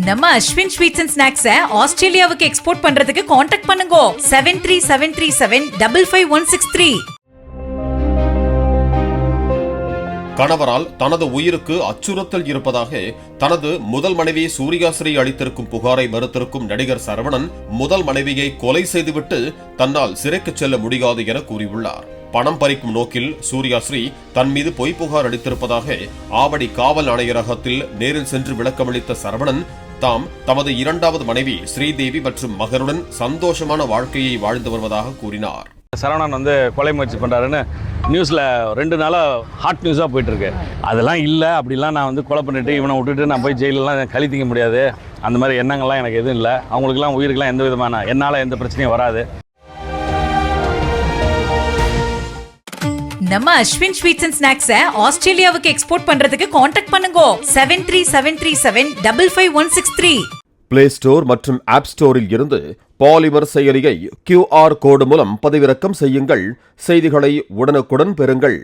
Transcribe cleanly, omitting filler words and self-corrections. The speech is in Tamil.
நம்ம அஸ்வின் ஸ்வீட்ஸ் அண்ட் ஸ்நாக்ஸை ஆஸ்திரேலியாவுக்கு எக்ஸ்போர்ட் பண்றதுக்கு காண்டாக்ட் பண்ணுங்க 7373755163. கணவரால் தனது உயிருக்கு அச்சுறுத்தல் இருப்பதாக தனது முதல் மனைவி சூர்யாஸ்ரீ அளித்திருக்கும் புகாரை மறுத்திருக்கும் நடிகர் சரவணன் முதல் மனைவியை கொலை செய்துவிட்டு தன்னால் சிறைக்கு செல்ல முடியாது என கூறியுள்ளார். பணம் பறிக்கும் நோக்கில் சூர்யாஸ்ரீ தன் மீது பொய் புகார் அளித்திருப்பதாக ஆவடி காவல் ஆணையரகத்தில் நேரில் சென்று விளக்கமளித்த சரவணன் தாம் தமது இரண்டாவது மனைவி ஸ்ரீதேவி மற்றும் மகனுடன் சந்தோஷமான வாழ்க்கையை வாழ்ந்து வருவதாக கூறினார். சரவணன் கொலை முயற்சி பண்ணுறாருன்னு நியூஸில் 2 நாளாக ஹாட் நியூஸாக போயிட்டுருக்கு. அதெல்லாம் இல்லை, அப்படிலாம் நான் கொலை பண்ணிவிட்டு இவனை விட்டுட்டு நான் போய் ஜெயிலெலாம் கழித்திக்க முடியாது. அந்த மாதிரி எண்ணங்கள்லாம் எனக்கு எதுவும் இல்லை. அவங்களுக்குலாம் உயிருக்கெல்லாம் எந்த விதமான என்னால் எந்த பிரச்சனையும் வராது. நம்ம அஸ்வின் ஸ்வீட்ஸ் அண்ட் ஸ்நாக்ஸை ஆஸ்திரேலியாவுக்கு எக்ஸ்போர்ட் பண்றதுக்கு காண்டாக்ட் பண்ணுங்க 7373755163. பிளே ஸ்டோர் மற்றும் ஆப் ஸ்டோரில் இருந்து பாலிமர் செயலியை QR கோடு மூலம் பதிவிறக்கம் செய்யுங்கள். செய்திகளை உடனுக்குடன் பெறுங்கள்.